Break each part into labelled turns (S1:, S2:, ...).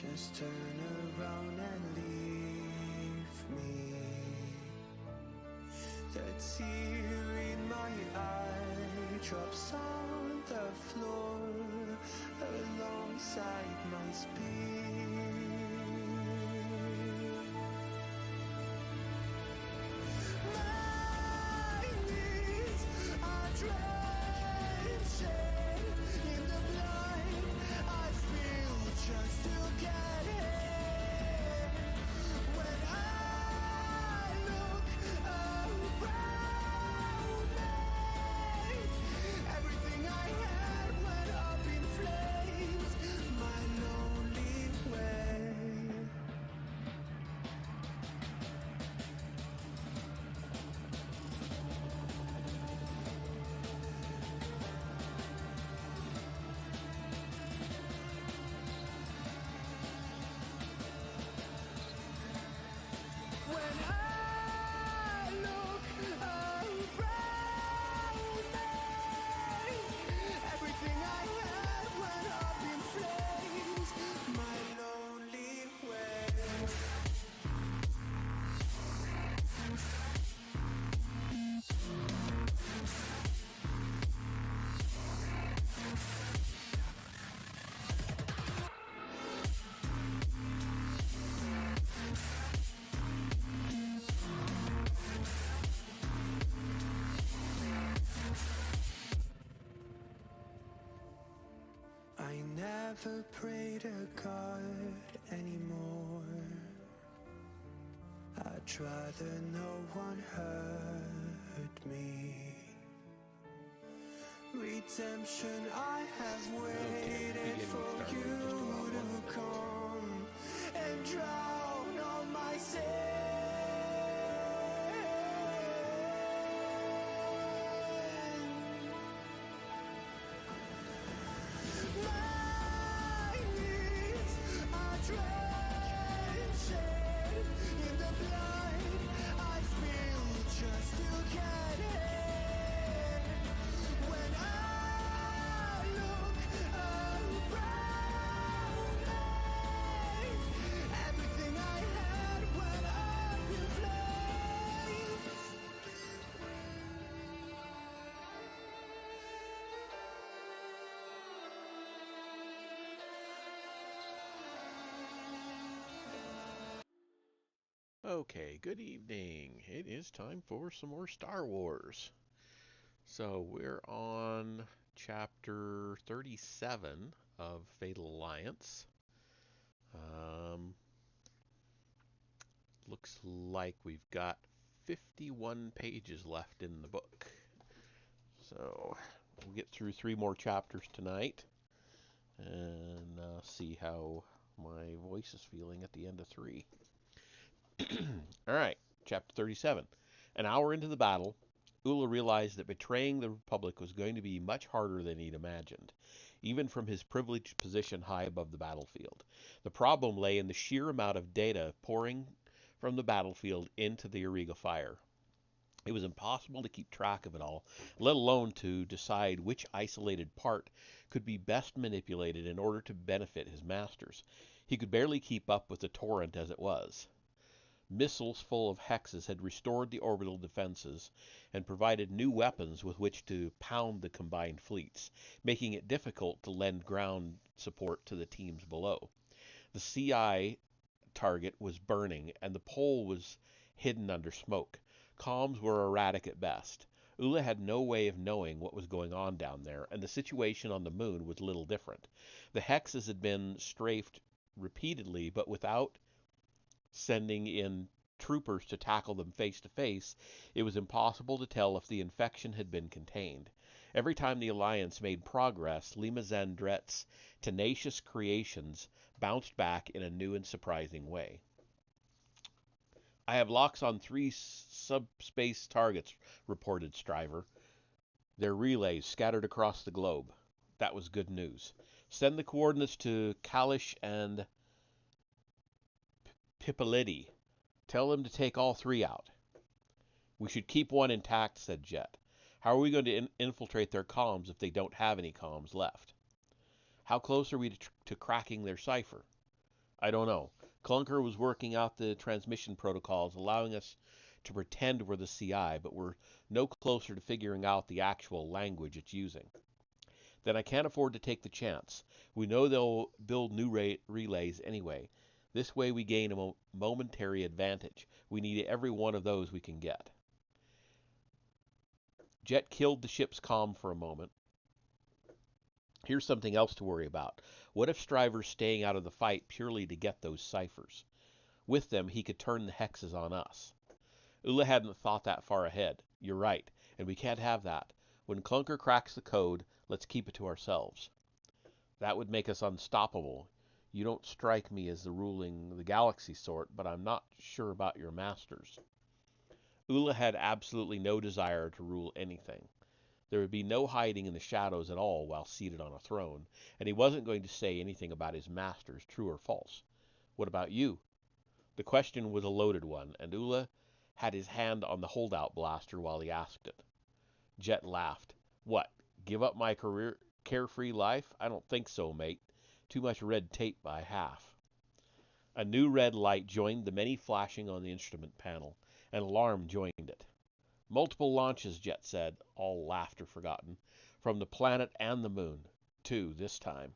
S1: just turn around and leave me. The tear in my eye drops on the floor alongside my spear. My knees are drenching in the blood I spill just to get here. When I look around me, everything I had went up in flames, my lonely way. When I look around me, everything I had went up in flames, my lonely way. I never pray to God anymore. I'd rather no one hurt me. Redemption, I have waited for you to come and drown all my sin. My knees are drenching in the blood I spill just to get here. When I look around me, everything I had went up in flames.
S2: Okay, good evening. It is time for some more Star Wars. So we're on chapter 37 of Fatal Alliance. Looks like we've got 51 pages left in the book. So we'll get through 3 more chapters tonight and see how my voice is feeling at the end of 3. All right, chapter 37. An hour into the battle, Ula realized that betraying the Republic was going to be much harder than he'd imagined, even from his privileged position high above the battlefield. The problem lay in the sheer amount of data pouring from the battlefield into the Auriga fire. It was impossible to keep track of it all, let alone to decide which isolated part could be best manipulated in order to benefit his masters. He could barely keep up with the torrent as it was. Missiles full of hexes had restored the orbital defenses and provided new weapons with which to pound the combined fleets, making it difficult to lend ground support to the teams below. The CI target was burning, and the pole was hidden under smoke. Comms were erratic at best. Ula had no way of knowing what was going on down there, and the situation on the moon was little different. The hexes had been strafed repeatedly, but without sending in troopers to tackle them face to face, it was impossible to tell if the infection had been contained. Every time the Alliance made progress, Lima Zandret's tenacious creations bounced back in a new and surprising way. I have locks on 3 subspace targets, reported Stryver. Their relays scattered across the globe. That was good news. Send the coordinates to Kalish and Pippolidi. Tell them to take all 3 out. We should keep one intact, said Jet. How are we going to infiltrate their comms if they don't have any comms left? How close are we to cracking their cipher? I don't know. Clunker was working out the transmission protocols, allowing us to pretend we're the CI, but we're no closer to figuring out the actual language it's using. Then I can't afford to take the chance. We know they'll build new relays anyway. This way we gain a momentary advantage. We need every one of those we can get. Jet killed the ship's comm for a moment. Here's something else to worry about. What if Stryver's staying out of the fight purely to get those ciphers? With them, he could turn the hexes on us. Ula hadn't thought that far ahead. You're right, and we can't have that. When Clunker cracks the code, let's keep it to ourselves. That would make us unstoppable. You don't strike me as the ruling the galaxy sort, but I'm not sure about your masters. Ula had absolutely no desire to rule anything. There would be no hiding in the shadows at all while seated on a throne, and he wasn't going to say anything about his masters, true or false. What about you? The question was a loaded one, and Ula had his hand on the holdout blaster while he asked it. Jet laughed. What, give up my carefree life? I don't think so, mate. Too much red tape by half. A new red light joined the many flashing on the instrument panel. An alarm joined it. Multiple launches, Jet said, all laughter forgotten, from the planet and the moon. 2 this time.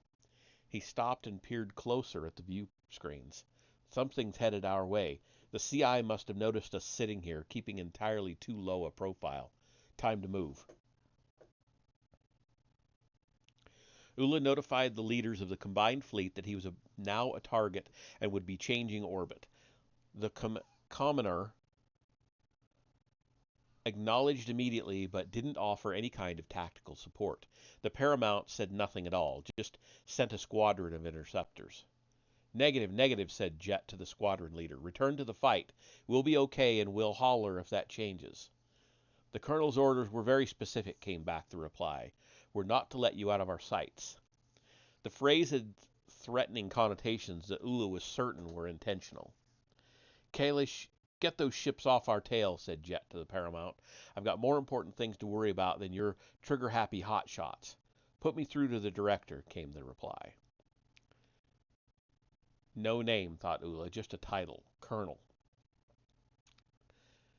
S2: He stopped and peered closer at the view screens. Something's headed our way. The CI must have noticed us sitting here, keeping entirely too low a profile. Time to move. Ula notified the leaders of the combined fleet that he was now a target and would be changing orbit. The commoner acknowledged immediately but didn't offer any kind of tactical support. The Paramount said nothing at all, just sent a squadron of interceptors. Negative, negative, said Jet to the squadron leader. Return to the fight. We'll be okay and we'll holler if that changes. The colonel's orders were very specific, came back the reply. We're not to let you out of our sights. The phrase had threatening connotations that Ula was certain were intentional. Kalish, get those ships off our tail, said Jet to the Paramount. I've got more important things to worry about than your trigger-happy hotshots. Put me through to the director, came the reply. No name, thought Ula, just a title, Colonel.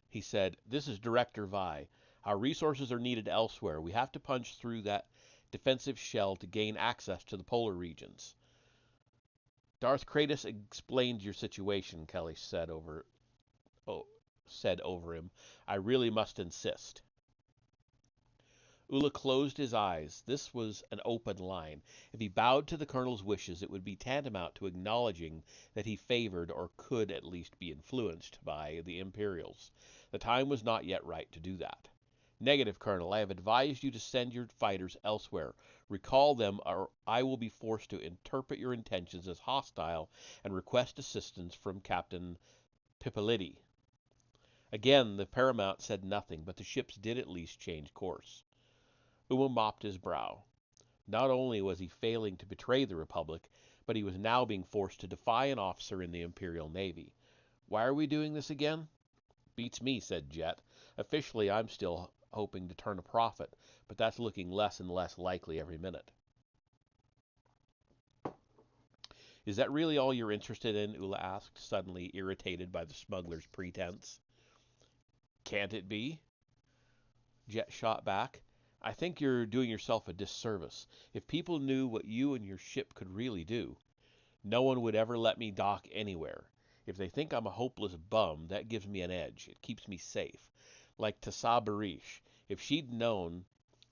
S2: He said, this is Director Vi. Our resources are needed elsewhere. We have to punch through that defensive shell to gain access to the polar regions. Darth Kratos explained your situation, Kelly said over him. I really must insist. Ula closed his eyes. This was an open line. If he bowed to the colonel's wishes, it would be tantamount to acknowledging that he favored or could at least be influenced by the Imperials. The time was not yet right to do that. Negative, Colonel. I have advised you to send your fighters elsewhere. Recall them, or I will be forced to interpret your intentions as hostile and request assistance from Captain Pippoliti. Again, the Paramount said nothing, but the ships did at least change course. Uma mopped his brow. Not only was he failing to betray the Republic, but he was now being forced to defy an officer in the Imperial Navy. Why are we doing this again? Beats me, said Jet. Officially, I'm still hoping to turn a profit, but that's looking less and less likely every minute. Is that really all you're interested in? Ula asked, suddenly irritated by the smuggler's pretense. Can't it be? Jet shot back. I think you're doing yourself a disservice. If people knew what you and your ship could really do, no one would ever let me dock anywhere. If they think I'm a hopeless bum, that gives me an edge. It keeps me safe. Like Tassa Barish. If she'd known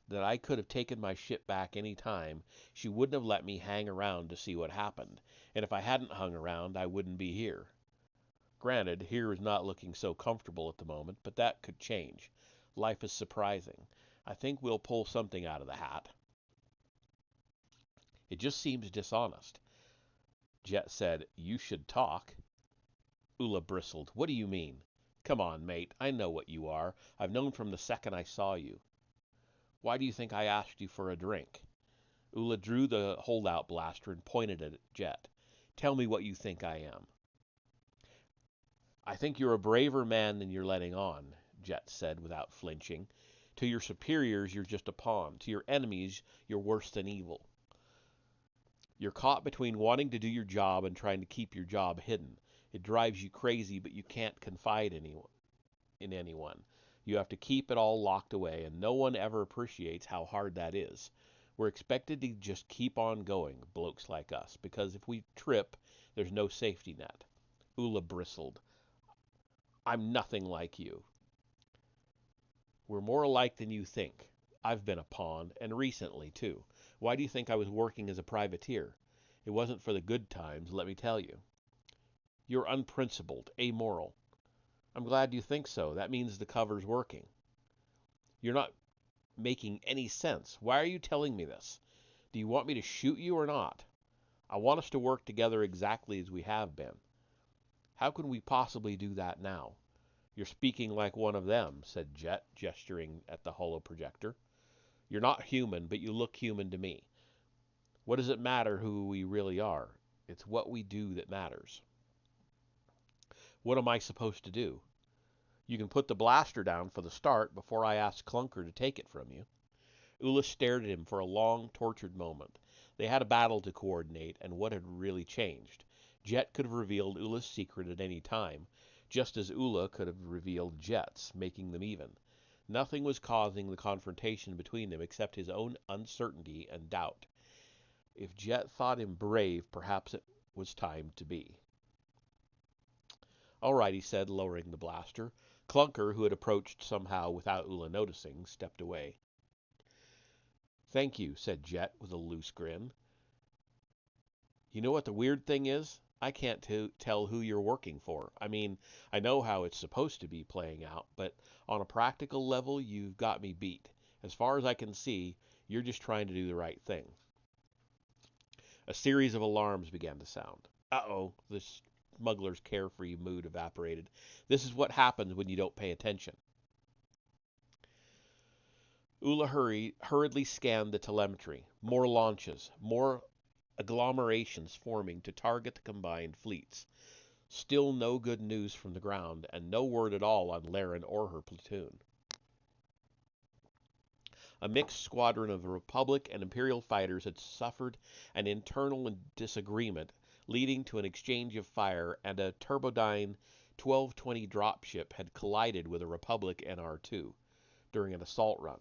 S2: that I could have taken my ship back any time, she wouldn't have let me hang around to see what happened. And if I hadn't hung around, I wouldn't be here. Granted, here is not looking so comfortable at the moment, but that could change. Life is surprising. I think we'll pull something out of the hat. It just seems dishonest. Jet said, you should talk. Ula bristled. What do you mean? Come on, mate. I know what you are. I've known from the second I saw you. Why do you think I asked you for a drink? Ula drew the holdout blaster and pointed at Jet. Tell me what you think I am. I think you're a braver man than you're letting on, Jet said without flinching. To your superiors, you're just a pawn. To your enemies, you're worse than evil. You're caught between wanting to do your job and trying to keep your job hidden. It drives you crazy, but you can't confide in anyone. You have to keep it all locked away, and no one ever appreciates how hard that is. We're expected to just keep on going, blokes like us, because if we trip, there's no safety net. Ula bristled. I'm nothing like you. We're more alike than you think. I've been a pawn, and recently, too. Why do you think I was working as a privateer? It wasn't for the good times, let me tell you. You're unprincipled, amoral. I'm glad you think so. That means the cover's working. You're not making any sense. Why are you telling me this? Do you want me to shoot you or not? I want us to work together exactly as we have been. How can we possibly do that now? You're speaking like one of them, said Jet, gesturing at the holo projector. You're not human, but you look human to me. What does it matter who we really are? It's what we do that matters. What am I supposed to do? You can put the blaster down for the start before I ask Clunker to take it from you. Ula stared at him for a long, tortured moment. They had a battle to coordinate, and what had really changed? Jet could have revealed Ula's secret at any time, just as Ula could have revealed Jet's, making them even. Nothing was causing the confrontation between them except his own uncertainty and doubt. If Jet thought him brave, perhaps it was time to be. All right, he said, lowering the blaster. Clunker, who had approached somehow without Ula noticing, stepped away. Thank you, said Jet with a loose grin. You know what the weird thing is? I can't tell who you're working for. I mean, I know how it's supposed to be playing out, but on a practical level, you've got me beat. As far as I can see, you're just trying to do the right thing. A series of alarms began to sound. Uh-oh, the smuggler's carefree mood evaporated. This is what happens when you don't pay attention. Ula hurriedly scanned the telemetry. More launches, more agglomerations forming to target the combined fleets. Still no good news from the ground, and no word at all on Laren or her platoon. A mixed squadron of Republic and Imperial fighters had suffered an internal disagreement, leading to an exchange of fire, and a Turbodyne 1220 dropship had collided with a Republic NR-2 during an assault run.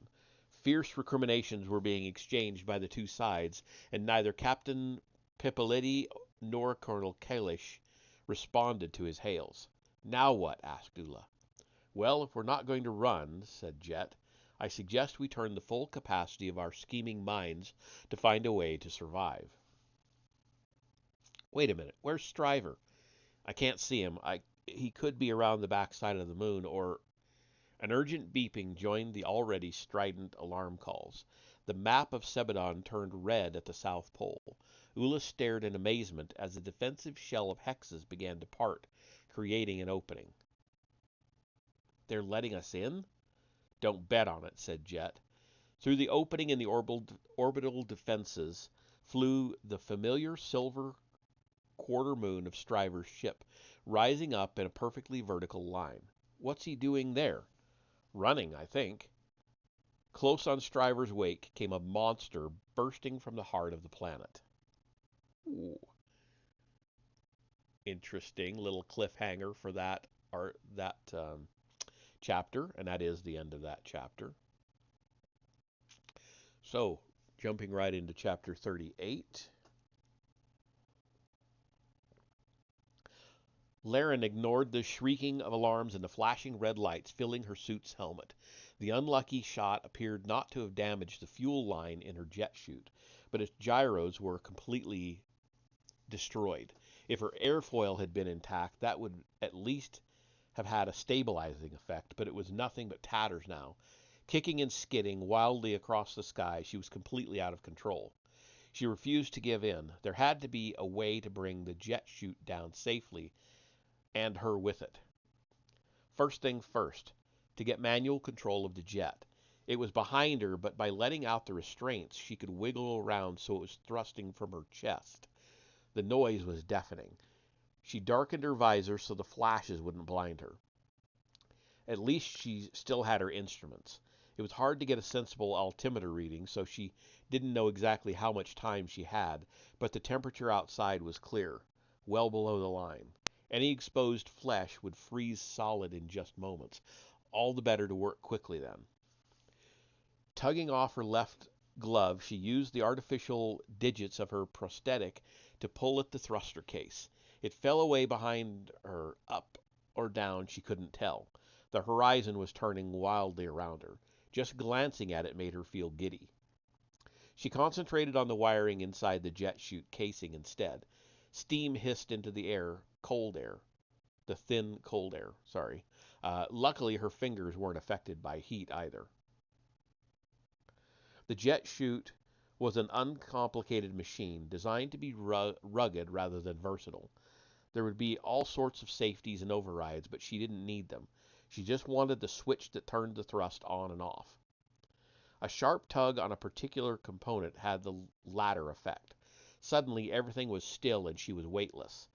S2: Fierce recriminations were being exchanged by the two sides, and neither Captain Pipoliti nor Colonel Kalish responded to his hails. Now what? Asked Ula. Well, if we're not going to run, said Jet, I suggest we turn the full capacity of our scheming minds to find a way to survive. Wait a minute, where's Stryver? I can't see him. He could be around the backside of the moon, or... An urgent beeping joined the already strident alarm calls. The map of Sebadon turned red at the South Pole. Ula stared in amazement as the defensive shell of hexes began to part, creating an opening. They're letting us in? Don't bet on it, said Jet. Through the opening in the orbital defenses flew the familiar silver quarter moon of Stryver's ship, rising up in a perfectly vertical line. What's he doing there? Running, I think. Close on Stryver's wake came a monster bursting from the heart of the planet. Ooh. Interesting little cliffhanger for that chapter, and that is the end of that chapter. So, jumping right into chapter 38. Laren ignored the shrieking of alarms and the flashing red lights filling her suit's helmet. The unlucky shot appeared not to have damaged the fuel line in her jet chute, but its gyros were completely destroyed. If her airfoil had been intact, that would at least have had a stabilizing effect, but it was nothing but tatters now. Kicking and skidding wildly across the sky, she was completely out of control. She refused to give in. There had to be a way to bring the jet chute down safely, and her with it. First thing first, to get manual control of the jet. It was behind her, but by letting out the restraints, she could wiggle around so it was thrusting from her chest. The noise was deafening. She darkened her visor so the flashes wouldn't blind her. At least she still had her instruments. It was hard to get a sensible altimeter reading, so she didn't know exactly how much time she had, but the temperature outside was clear, well below the line. Any exposed flesh would freeze solid in just moments. All the better to work quickly then. Tugging off her left glove, she used the artificial digits of her prosthetic to pull at the thruster case. It fell away behind her, up or down, she couldn't tell. The horizon was turning wildly around her. Just glancing at it made her feel giddy. She concentrated on the wiring inside the jet chute casing instead. Steam hissed into the air, the thin, cold air, sorry. Luckily, her fingers weren't affected by heat either. The jet chute was an uncomplicated machine designed to be rugged rather than versatile. There would be all sorts of safeties and overrides, but she didn't need them. She just wanted the switch that turned the thrust on and off. A sharp tug on a particular component had the latter effect. Suddenly, everything was still and she was weightless.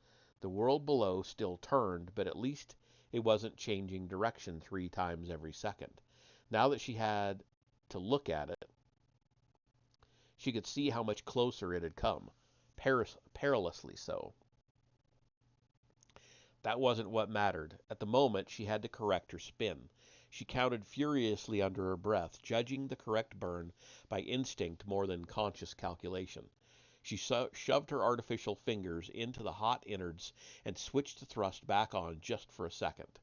S2: The world below still turned, but at least it wasn't changing direction 3 times every second. Now that she had to look at it, she could see how much closer it had come, perilously so. That wasn't what mattered. At the moment, she had to correct her spin. She counted furiously under her breath, judging the correct burn by instinct more than conscious calculation. She shoved her artificial fingers into the hot innards and switched the thrust back on just for a second.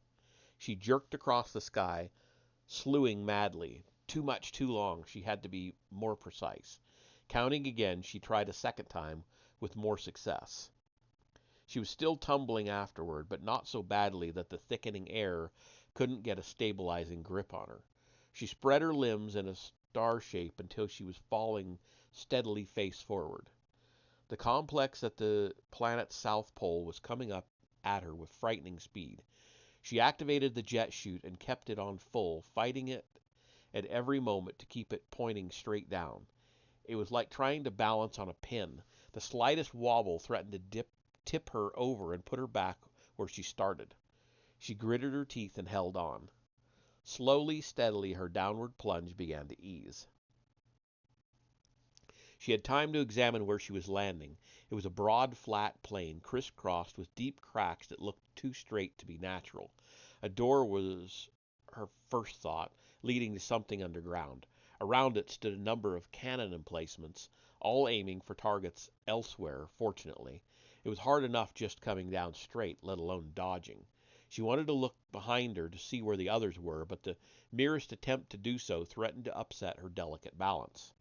S2: She jerked across the sky, slewing madly. Too much, too long. She had to be more precise. Counting again, she tried a second time with more success. She was still tumbling afterward, but not so badly that the thickening air couldn't get a stabilizing grip on her. She spread her limbs in a star shape until she was falling steadily face forward. The complex at the planet's south pole was coming up at her with frightening speed. She activated the jet chute and kept it on full, fighting it at every moment to keep it pointing straight down. It was like trying to balance on a pin. The slightest wobble threatened to tip her over and put her back where she started. She gritted her teeth and held on. Slowly, steadily, her downward plunge began to ease. She had time to examine where she was landing. It was a broad, flat plain, crisscrossed with deep cracks that looked too straight to be natural. A door was her first thought, leading to something underground. Around it stood a number of cannon emplacements, all aiming for targets elsewhere, fortunately. It was hard enough just coming down straight, let alone dodging. She wanted to look behind her to see where the others were, but the merest attempt to do so threatened to upset her delicate balance.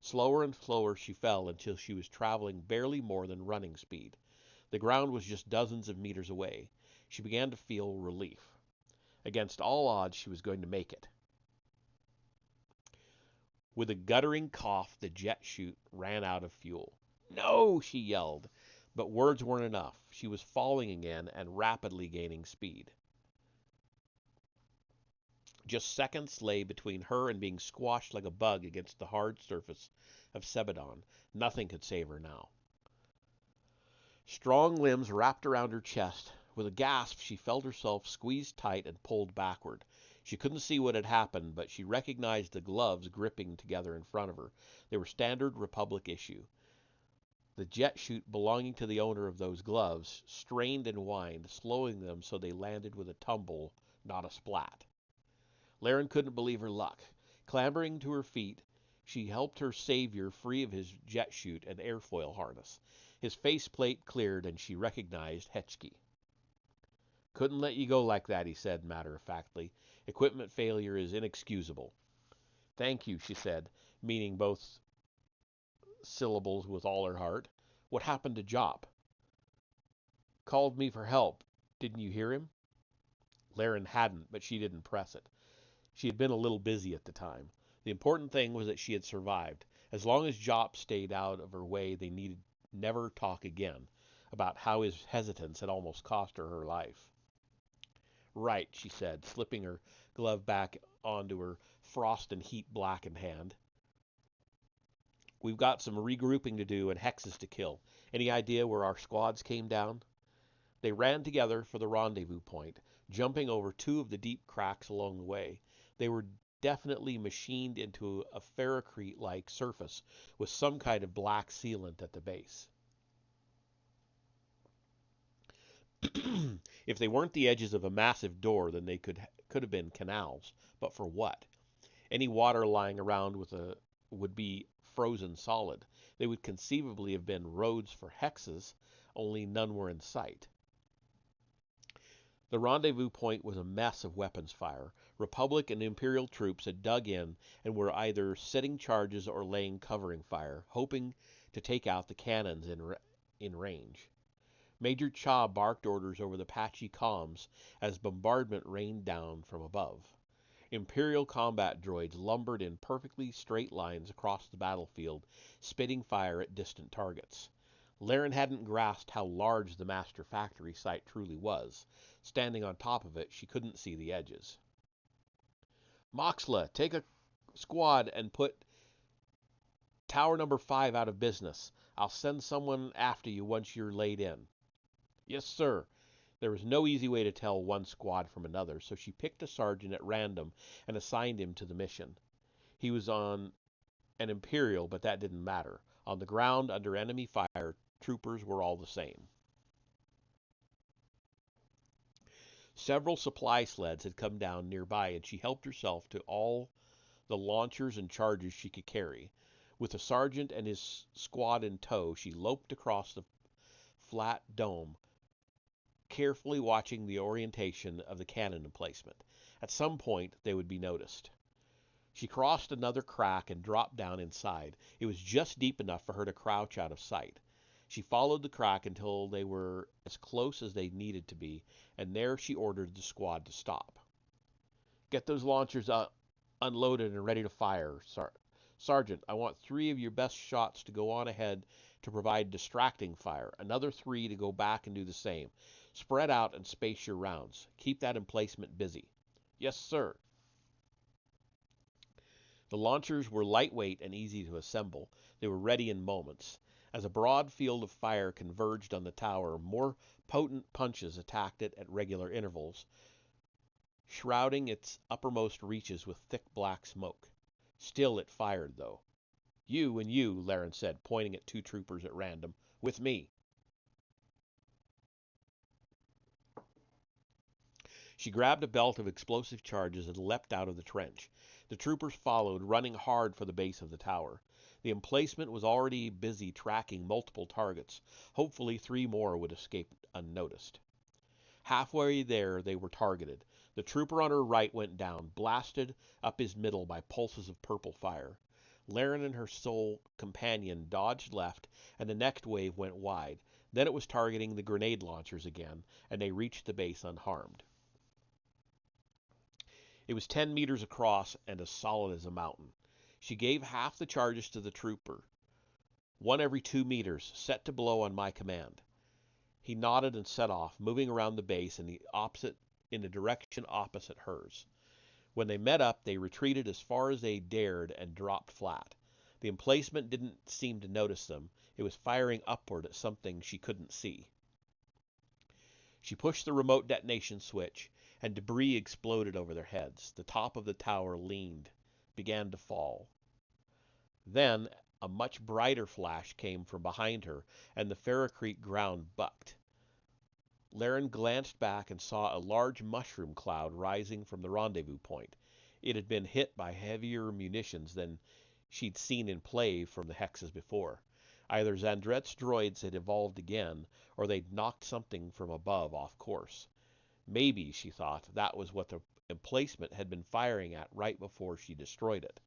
S2: Slower and slower she fell until she was traveling barely more than running speed. The ground was just dozens of meters away. She began to feel relief. Against all odds, she was going to make it. With a guttering cough, the jet chute ran out of fuel. "No!" she yelled. But words weren't enough. She was falling again and rapidly gaining speed. Just seconds lay between her and being squashed like a bug against the hard surface of Sebadon. Nothing could save her now. Strong limbs wrapped around her chest. With a gasp, she felt herself squeezed tight and pulled backward. She couldn't see what had happened, but she recognized the gloves gripping together in front of her. They were standard Republic issue. The jet chute belonging to the owner of those gloves strained and whined, slowing them so they landed with a tumble, not a splat. Laren couldn't believe her luck. Clambering to her feet, she helped her savior free of his jet chute and airfoil harness. His faceplate cleared, and she recognized Hetchke. "Couldn't let you go like that," he said matter-of-factly. "Equipment failure is inexcusable." "Thank you," she said, meaning both syllables with all her heart. "What happened to Jop?" "Called me for help. Didn't you hear him?" Laren hadn't, but she didn't press it. She had been a little busy at the time. The important thing was that she had survived. As long as Jop stayed out of her way, they needed never talk again about how his hesitance had almost cost her her life. "Right," she said, slipping her glove back onto her frost and heat blackened hand. "We've got some regrouping to do and hexes to kill. Any idea where our squads came down?" They ran together for the rendezvous point, jumping over 2 of the deep cracks along the way. They were definitely machined into a ferrocrete-like surface with some kind of black sealant at the base. If they weren't the edges of a massive door, then they could have been canals. But for what? Any water lying around would be frozen solid. They would conceivably have been roads for hexes, only none were in sight. The rendezvous point was a mess of weapons fire. Republic and Imperial troops had dug in and were either setting charges or laying covering fire, hoping to take out the cannons in range. Major Cha barked orders over the patchy comms as bombardment rained down from above. Imperial combat droids lumbered in perfectly straight lines across the battlefield, spitting fire at distant targets. Laren hadn't grasped how large the master factory site truly was. Standing on top of it, she couldn't see the edges. Moxla, take a squad and put Tower number 5 out of business. I'll send someone after you once you're laid in. Yes, sir. There was no easy way to tell one squad from another, so she picked a sergeant at random and assigned him to the mission. He was on an Imperial, but that didn't matter. On the ground, under enemy fire, troopers were all the same. Several supply sleds had come down nearby, and she helped herself to all the launchers and charges she could carry. With the sergeant and his squad in tow, she loped across the flat dome, carefully watching the orientation of the cannon emplacement. At some point, they would be noticed. She crossed another crack and dropped down inside. It was just deep enough for her to crouch out of sight. She followed the crack until they were as close as they needed to be, and there she ordered the squad to stop. Get those launchers unloaded and ready to fire, Sergeant. I want 3 of your best shots to go on ahead to provide distracting fire, another 3 to go back and do the same. Spread out and space your rounds. Keep that emplacement busy. Yes, sir. The launchers were lightweight and easy to assemble. They were ready in moments. As a broad field of fire converged on the tower, more potent punches attacked it at regular intervals, shrouding its uppermost reaches with thick black smoke. Still it fired, though. You and you, Laren said, pointing at 2 troopers at random. With me. She grabbed a belt of explosive charges and leapt out of the trench. The troopers followed, running hard for the base of the tower. The emplacement was already busy tracking multiple targets. Hopefully 3 more would escape unnoticed. Halfway there, they were targeted. The trooper on her right went down, blasted up his middle by pulses of purple fire. Laren and her sole companion dodged left, and the next wave went wide. Then it was targeting the grenade launchers again, and they reached the base unharmed. It was 10 meters across and as solid as a mountain. She gave half the charges to the trooper, 1 every 2 meters, set to blow on my command. He nodded and set off, moving around the base in the direction opposite hers. When they met up, they retreated as far as they dared and dropped flat. The emplacement didn't seem to notice them. It was firing upward at something she couldn't see. She pushed the remote detonation switch, and debris exploded over their heads. The top of the tower began to fall. Then a much brighter flash came from behind her, and the ferrocrete ground bucked. Laren glanced back and saw a large mushroom cloud rising from the rendezvous point. It had been hit by heavier munitions than she'd seen in play from the hexes before. Either Zandret's droids had evolved again, or they'd knocked something from above off course. Maybe, she thought, that was what the emplacement had been firing at right before she destroyed it.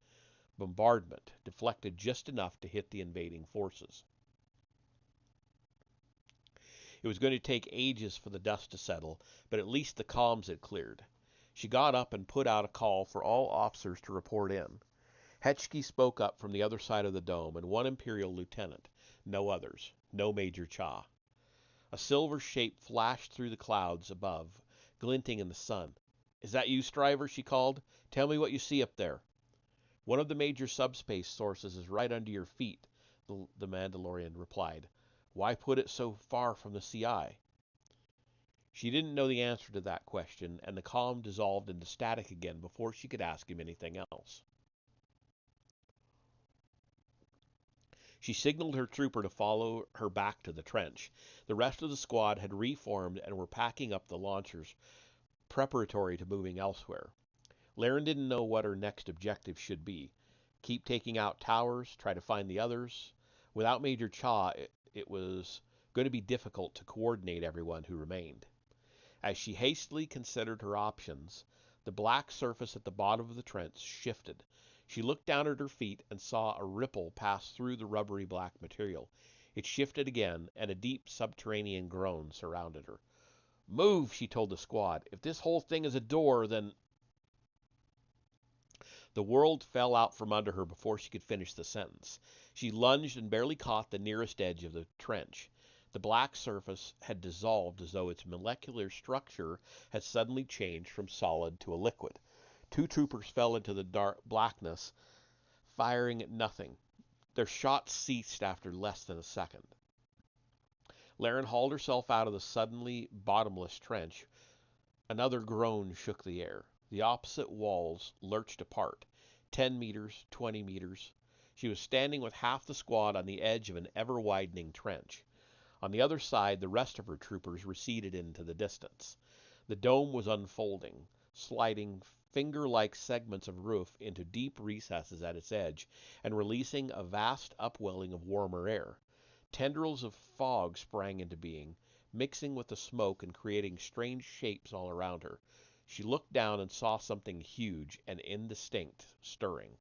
S2: Bombardment, deflected just enough to hit the invading forces. It was going to take ages for the dust to settle, but at least the comms had cleared. She got up and put out a call for all officers to report in. Hetchke spoke up from the other side of the dome, and 1 Imperial lieutenant. No others. No Major Cha. A silver shape flashed through the clouds above, glinting in the sun. Is that you, Stryver? She called. Tell me what you see up there. One of the major subspace sources is right under your feet, the Mandalorian replied. Why put it so far from the CI? She didn't know the answer to that question, and the calm dissolved into static again before she could ask him anything else. She signaled her trooper to follow her back to the trench. The rest of the squad had reformed and were packing up the launchers, preparatory to moving elsewhere. Laren didn't know what her next objective should be. Keep taking out towers, try to find the others. Without Major Cha, it was going to be difficult to coordinate everyone who remained. As she hastily considered her options, the black surface at the bottom of the trench shifted. She looked down at her feet and saw a ripple pass through the rubbery black material. It shifted again, and a deep subterranean groan surrounded her. "Move," she told the squad. "If this whole thing is a door, then—" The world fell out from under her before she could finish the sentence. She lunged and barely caught the nearest edge of the trench. The black surface had dissolved as though its molecular structure had suddenly changed from solid to a liquid. Two troopers fell into the dark blackness, firing at nothing. Their shots ceased after less than a second. Laren hauled herself out of the suddenly bottomless trench. Another groan shook the air. The opposite walls lurched apart. 10 meters, 20 meters. She was standing with half the squad on the edge of an ever-widening trench. On the other side, the rest of her troopers receded into the distance. The dome was unfolding, sliding finger-like segments of roof into deep recesses at its edge, and releasing a vast upwelling of warmer air. Tendrils of fog sprang into being, mixing with the smoke and creating strange shapes all around her. She looked down and saw something huge and indistinct stirring.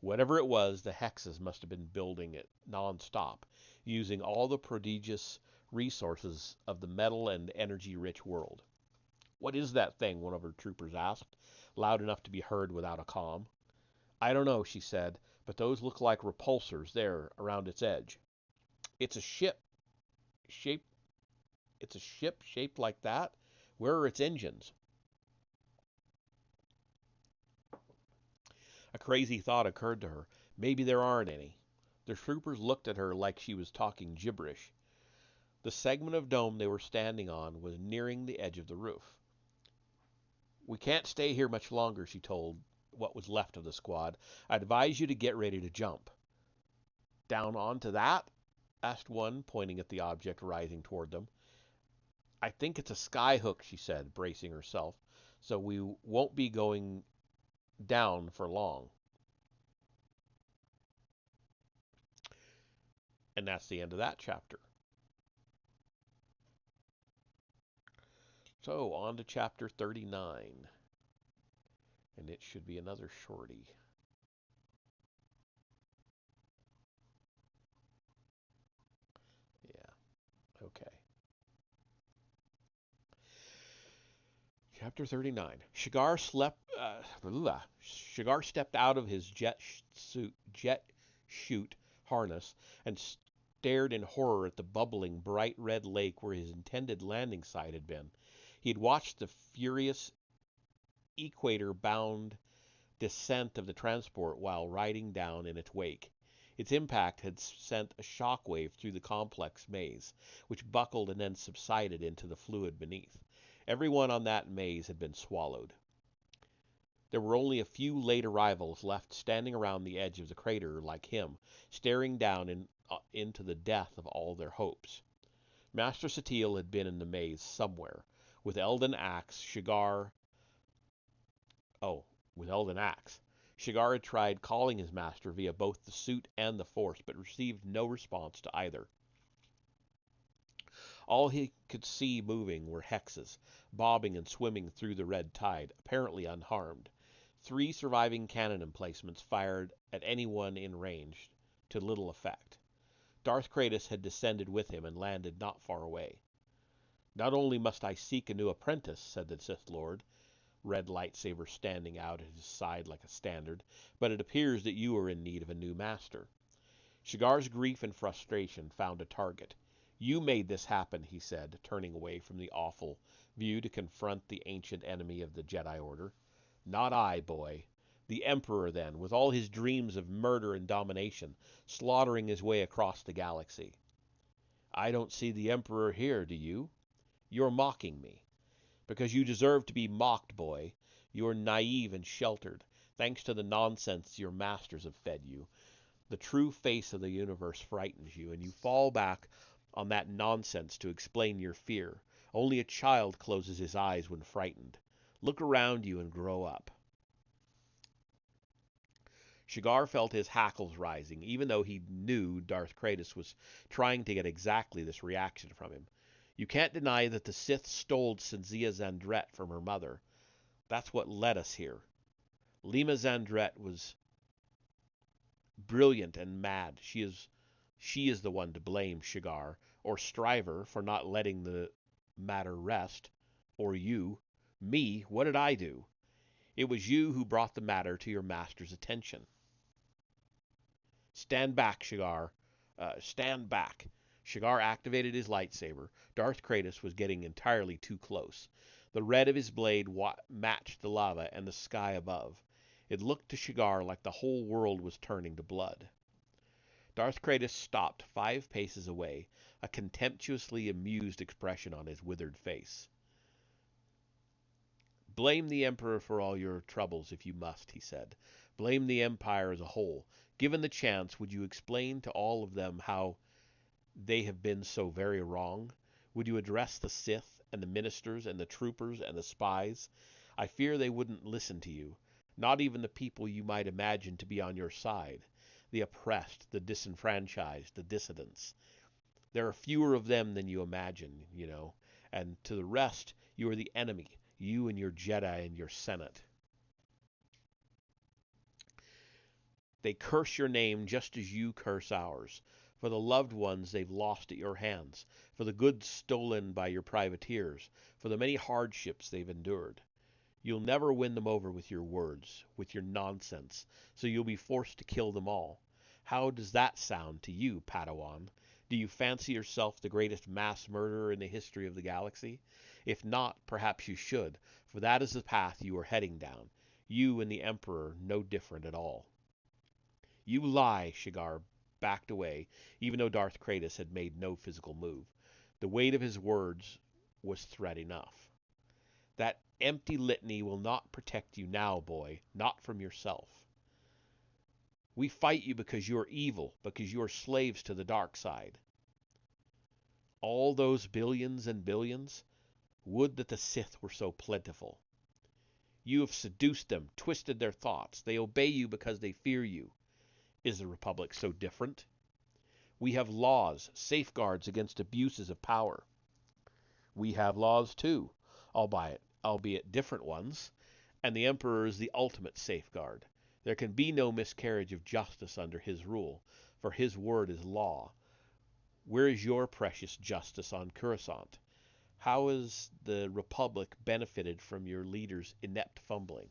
S2: Whatever it was, the hexes must have been building it non-stop, using all the prodigious resources of the metal and energy-rich world. "What is that thing?" one of her troopers asked, loud enough to be heard without a comm. "I don't know," she said, "but those look like repulsors there around its edge." "It's a ship shaped It's a ship shaped like that? Where are its engines?" A crazy thought occurred to her. Maybe there aren't any. The troopers looked at her like she was talking gibberish. The segment of dome they were standing on was nearing the edge of the roof. "We can't stay here much longer," she told what was left of the squad. "I advise you to get ready to jump." "Down onto that?" asked one, pointing at the object rising toward them. "I think it's a sky hook," she said, bracing herself, "so we won't be going down for long." And that's the end of that chapter. So, on to chapter 39. And it should be another shorty. Yeah, okay. Chapter 39. Shigar stepped out of his jet chute harness and stared in horror at the bubbling, bright red lake where his intended landing site had been. He had watched the furious equator-bound descent of the transport while riding down in its wake. Its impact had sent a shock wave through the complex maze, which buckled and then subsided into the fluid beneath. Everyone on that maze had been swallowed. There were only a few late arrivals left standing around the edge of the crater like him, staring down into the death of all their hopes. Master Satil had been in the maze somewhere. With Eldon Axe, Shigar had tried calling his master via both the suit and the force, but received no response to either. All he could see moving were hexes, bobbing and swimming through the red tide, apparently unharmed. 3 surviving cannon emplacements fired at anyone in range, to little effect. Darth Kratos had descended with him and landed not far away. "Not only must I seek a new apprentice," said the Sith Lord, red lightsaber standing out at his side like a standard, "but it appears that you are in need of a new master." Shigar's grief and frustration found a target. "You made this happen," he said, turning away from the awful view to confront the ancient enemy of the Jedi Order. "Not I, boy. The Emperor, then, with all his dreams of murder and domination, slaughtering his way across the galaxy." "I don't see the Emperor here, do you?" You're mocking me. Because you deserve to be mocked, boy. You're naive and sheltered, thanks to the nonsense your masters have fed you. The true face of the universe frightens you, and you fall back on that nonsense to explain your fear. Only a child closes his eyes when frightened. Look around you and grow up. Shigar felt his hackles rising, even though he knew Darth Kratos was trying to get exactly this reaction from him. You can't deny that the Sith stole Cynthia Zandret from her mother. That's what led us here. Lima Zandret was brilliant and mad. She is the one to blame, Shigar, or Stryver for not letting the matter rest. Or you. Me, what did I do? It was you who brought the matter to your master's attention. Stand back, Shigar. Stand back. Shigar activated his lightsaber. Darth Kratos was getting entirely too close. The red of his blade matched the lava and the sky above. It looked to Shigar like the whole world was turning to blood. Darth Kratos stopped 5 paces away, a contemptuously amused expression on his withered face. Blame the Emperor for all your troubles if you must, he said. Blame the Empire as a whole. Given the chance, would you explain to all of them how they have been so very wrong? Would you address the Sith and the ministers and the troopers and the spies? I fear they wouldn't listen to you. Not even the people you might imagine to be on your side. The oppressed, the disenfranchised, the dissidents. There are fewer of them than you imagine, you know. And to the rest, you are the enemy. You and your Jedi and your Senate. They curse your name just as you curse ours, for the loved ones they've lost at your hands, for the goods stolen by your privateers, for the many hardships they've endured. You'll never win them over with your words, with your nonsense, so you'll be forced to kill them all. How does that sound to you, Padawan? Do you fancy yourself the greatest mass murderer in the history of the galaxy? If not, perhaps you should, for that is the path you are heading down. You and the Emperor no different at all. You lie, Shigar backed away, even though Darth Kratos had made no physical move. The weight of his words was threat enough. That empty litany will not protect you now, boy, not from yourself. We fight you because you are evil, because you are slaves to the dark side. All those billions and billions, would that the Sith were so plentiful. You have seduced them, twisted their thoughts. They obey you because they fear you. Is the Republic so different? We have laws, safeguards against abuses of power. We have laws too, albeit different ones, and the Emperor is the ultimate safeguard. There can be no miscarriage of justice under his rule, for his word is law. Where is your precious justice on Coruscant? How has the Republic benefited from your leader's inept fumbling?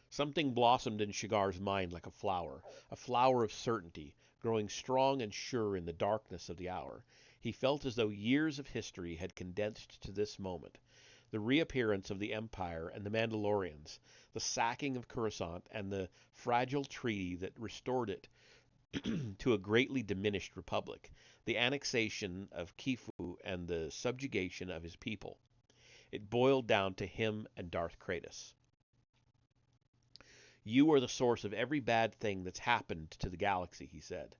S2: Something blossomed in Shigar's mind like a flower of certainty, growing strong and sure in the darkness of the hour. He felt as though years of history had condensed to this moment. The reappearance of the Empire and the Mandalorians, the sacking of Coruscant, and the fragile treaty that restored it to a greatly diminished republic, the annexation of Kifu and the subjugation of his people. It boiled down to him and Darth Kratos. You are the source of every bad thing that's happened to the galaxy, he said.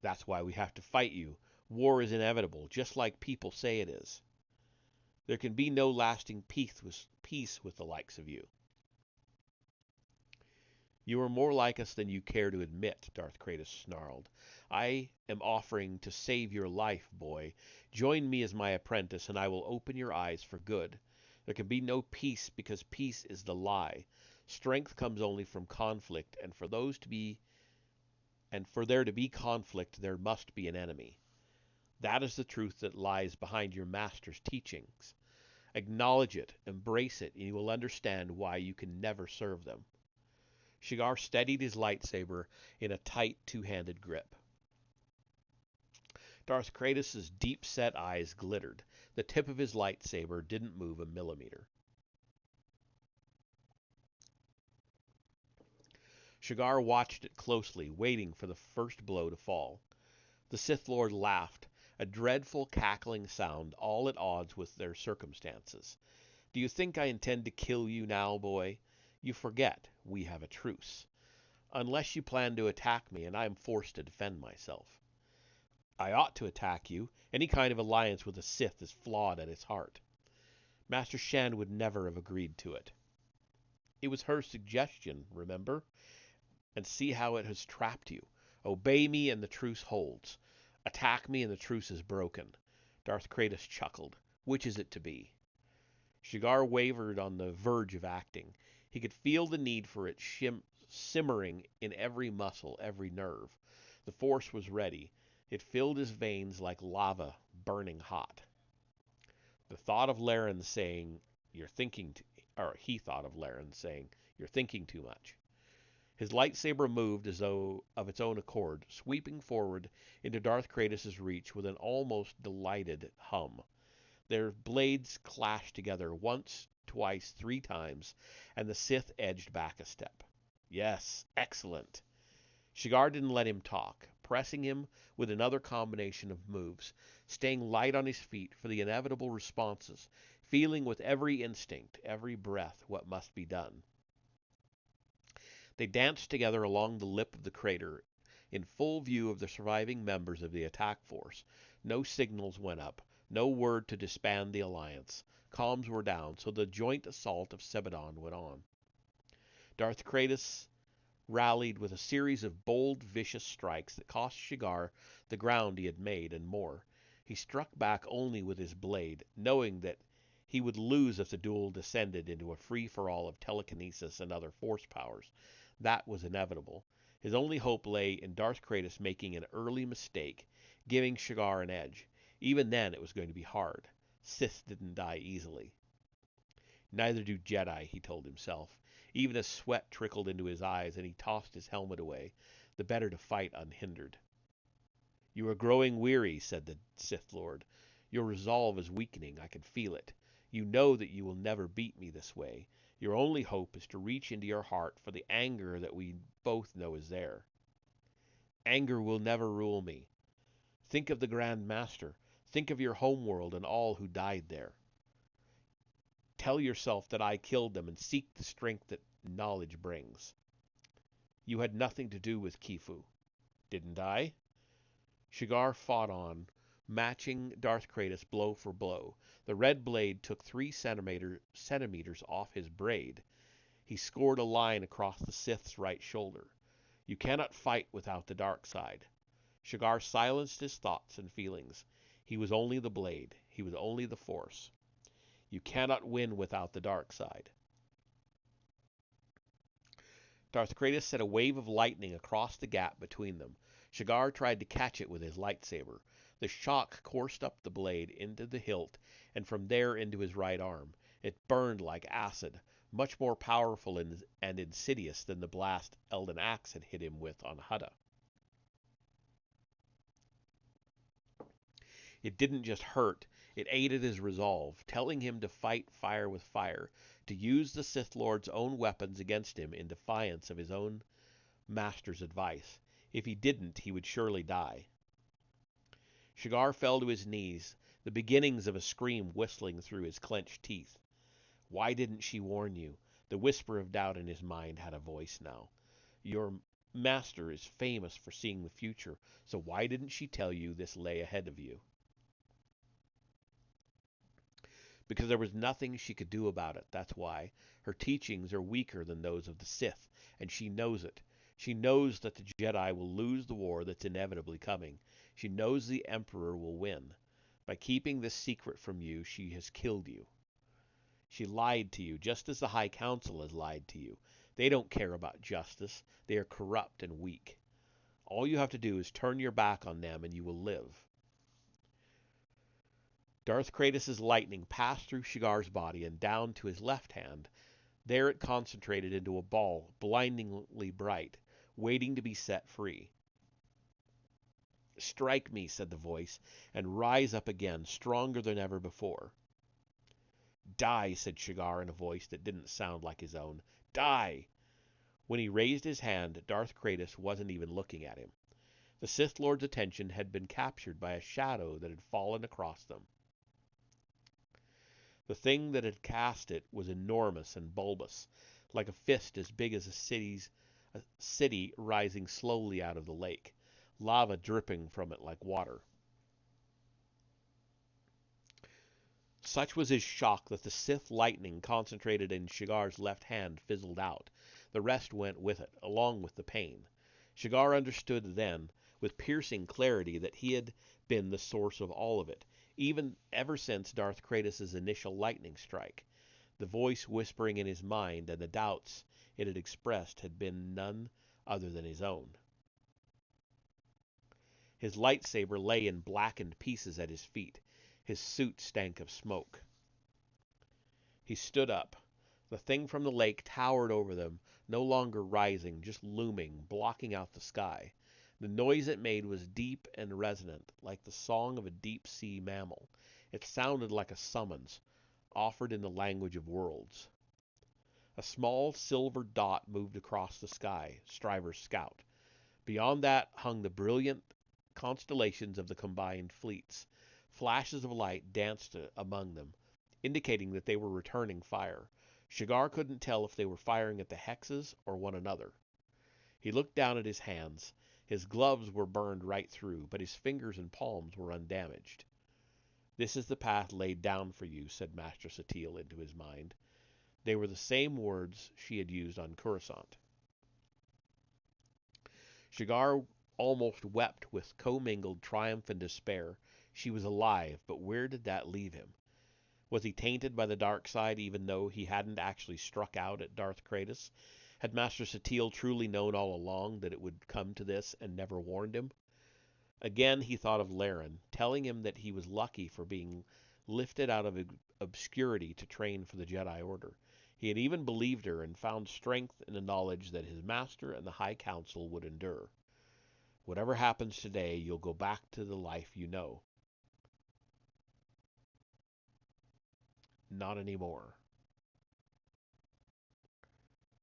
S2: That's why we have to fight you. War is inevitable, just like people say it is. There can be no lasting peace with the likes of you. You are more like us than you care to admit, Darth Kratos snarled. I am offering to save your life, boy. Join me as my apprentice, and I will open your eyes for good. There can be no peace because peace is the lie. Strength comes only from conflict, and for there to be conflict, there must be an enemy. That is the truth that lies behind your master's teachings. Acknowledge it, embrace it, and you will understand why you can never serve them. Shigar steadied his lightsaber in a tight two-handed grip. Darth Kratos' deep-set eyes glittered. The tip of his lightsaber didn't move a millimeter. Shigar watched it closely, waiting for the first blow to fall. The Sith Lord laughed, a dreadful cackling sound, all at odds with their circumstances. "Do you think I intend to kill you now, boy? You forget we have a truce. Unless you plan to attack me and I am forced to defend myself. I ought to attack you. Any kind of alliance with a Sith is flawed at its heart. Master Shan would never have agreed to it. It was her suggestion, remember? And see how it has trapped you. Obey me and the truce holds. Attack me and the truce is broken." Darth Kratos chuckled. "Which is it to be?" Shigar wavered on the verge of acting. He could feel the need for it simmering in every muscle, every nerve. The Force was ready. It filled his veins like lava, burning hot. The thought of Laren saying, "You're thinking," or he thought of Laren saying, "You're thinking too much." His lightsaber moved as though of its own accord, sweeping forward into Darth Kratos' reach with an almost delighted hum. Their blades clashed together once, twice, 3 times, and the Sith edged back a step. Yes, excellent. Shigar didn't let him talk, pressing him with another combination of moves, staying light on his feet for the inevitable responses, feeling with every instinct, every breath, what must be done. They danced together along the lip of the crater, in full view of the surviving members of the attack force. No signals went up, no word to disband the alliance. Comms were down, so the joint assault of Sebadon went on. Darth Kratos rallied with a series of bold, vicious strikes that cost Shigar the ground he had made and more. He struck back only with his blade, knowing that he would lose if the duel descended into a free-for-all of telekinesis and other force powers. That was inevitable. His only hope lay in Darth Kratos making an early mistake, giving Shigar an edge. Even then it was going to be hard. Sith didn't die easily. Neither do Jedi, he told himself. Even as sweat trickled into his eyes and he tossed his helmet away, the better to fight unhindered. "You are growing weary," said the Sith Lord. "Your resolve is weakening. I can feel it. You know that you will never beat me this way. Your only hope is to reach into your heart for the anger that we both know is there." "Anger will never rule me. Think of the Grand Master. Think of your homeworld and all who died there. Tell yourself that I killed them and seek the strength that knowledge brings. You had nothing to do with Kifu. Didn't I?" Shigar fought on, matching Darth Kratos blow for blow. The red blade took 3 centimeters off his braid. He scored a line across the Sith's right shoulder. You cannot fight without the dark side. Shigar silenced his thoughts and feelings. He was only the blade. He was only the Force. You cannot win without the dark side. Darth Kratos set a wave of lightning across the gap between them. Shigar tried to catch it with his lightsaber. The shock coursed up the blade into the hilt, and from there into his right arm. It burned like acid, much more powerful and insidious than the blast Elden Axe had hit him with on Hutta. It didn't just hurt, it aided his resolve, telling him to fight fire with fire, to use the Sith Lord's own weapons against him in defiance of his own master's advice. If he didn't, he would surely die. Shigar fell to his knees, the beginnings of a scream whistling through his clenched teeth. Why didn't she warn you? The whisper of doubt in his mind had a voice now. Your master is famous for seeing the future, so why didn't she tell you this lay ahead of you? Because there was nothing she could do about it, that's why. Her teachings are weaker than those of the Sith, and she knows it. She knows that the Jedi will lose the war that's inevitably coming. She knows the Emperor will win. By keeping this secret from you, she has killed you. She lied to you, just as the High Council has lied to you. They don't care about justice. They are corrupt and weak. All you have to do is turn your back on them and you will live. Darth Kratos' lightning passed through Shigar's body and down to his left hand. There it concentrated into a ball, blindingly bright, waiting to be set free. Strike me, said the voice, and rise up again, stronger than ever before. Die, said Shigar in a voice that didn't sound like his own. Die! When he raised his hand, Darth Kratos wasn't even looking at him. The Sith Lord's attention had been captured by a shadow that had fallen across them. The thing that had cast it was enormous and bulbous, like a fist as big as a city rising slowly out of the lake, lava dripping from it like water. Such was his shock that the Sith lightning concentrated in Shigar's left hand fizzled out. The rest went with it, along with the pain. Shigar understood then, with piercing clarity, that he had been the source of all of it, even ever since Darth Kratos' initial lightning strike. The voice whispering in his mind and the doubts it had expressed had been none other than his own. His lightsaber lay in blackened pieces at his feet. His suit stank of smoke. He stood up. The thing from the lake towered over them, no longer rising, just looming, blocking out the sky. The noise it made was deep and resonant, like the song of a deep-sea mammal. It sounded like a summons, offered in the language of worlds. A small silver dot moved across the sky, Stryver's scout. Beyond that hung the brilliant constellations of the combined fleets. Flashes of light danced among them, indicating that they were returning fire. Shigar couldn't tell if they were firing at the hexes or one another. He looked down at his hands. His gloves were burned right through, but his fingers and palms were undamaged. "This is the path laid down for you," said Master Satil into his mind. They were the same words she had used on Coruscant. Shigar almost wept with commingled triumph and despair. She was alive, but where did that leave him? Was he tainted by the dark side even though he hadn't actually struck out at Darth Kratos? Had Master Satil truly known all along that it would come to this and never warned him? Again he thought of Laren, telling him that he was lucky for being lifted out of obscurity to train for the Jedi Order. He had even believed her and found strength in the knowledge that his master and the High Council would endure. Whatever happens today, you'll go back to the life you know. Not anymore.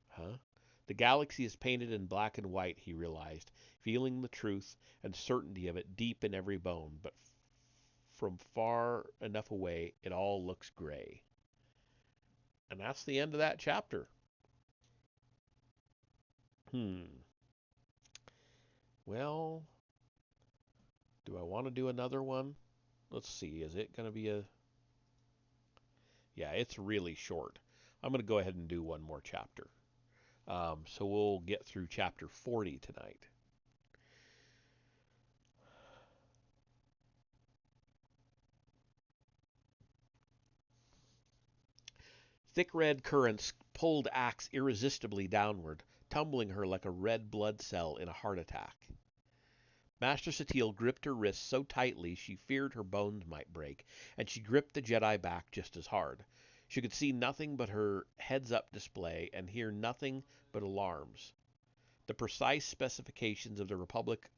S2: Huh? The galaxy is painted in black and white, he realized, feeling the truth and certainty of it deep in every bone, but from far enough away, it all looks gray. And that's the end of that chapter. Well, do I want to do another one? Let's see. Is it going to be a... Yeah, it's really short. I'm going to go ahead and do one more chapter. So we'll get through chapter 40 tonight. Thick red currents pulled Axe irresistibly downward, tumbling her like a red blood cell in a heart attack. Master Satil gripped her wrists so tightly she feared her bones might break, and she gripped the Jedi back just as hard. She could see nothing but her heads-up display and hear nothing but alarms. The precise specifications of the Republic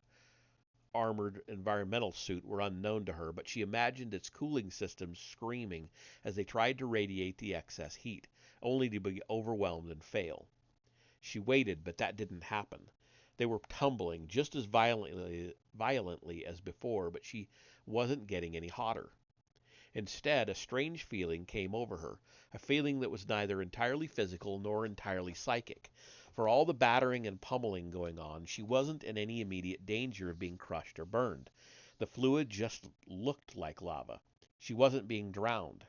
S2: armored environmental suit were unknown to her, but she imagined its cooling systems screaming as they tried to radiate the excess heat, only to be overwhelmed and fail. She waited, but that didn't happen. They were tumbling just as violently as before, but she wasn't getting any hotter. Instead, a strange feeling came over her, a feeling that was neither entirely physical nor entirely psychic. For all the battering and pummeling going on, she wasn't in any immediate danger of being crushed or burned. The fluid just looked like lava. She wasn't being drowned.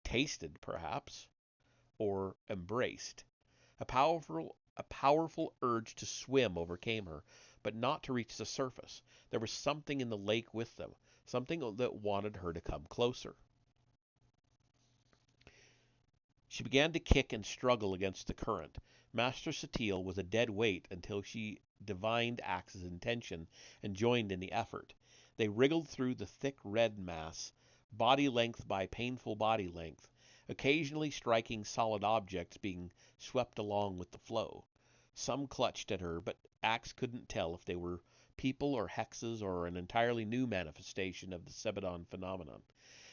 S2: Tasted, perhaps, or embraced. A powerful urge to swim overcame her, but not to reach the surface. There was something in the lake with them, something that wanted her to come closer. She began to kick and struggle against the current. Master Satil was a dead weight until she divined Axe's intention and joined in the effort. They wriggled through the thick red mass, body length by painful body length, occasionally striking solid objects being swept along with the flow. Some clutched at her, but Axe couldn't tell if they were people or hexes or an entirely new manifestation of the Sebadon phenomenon.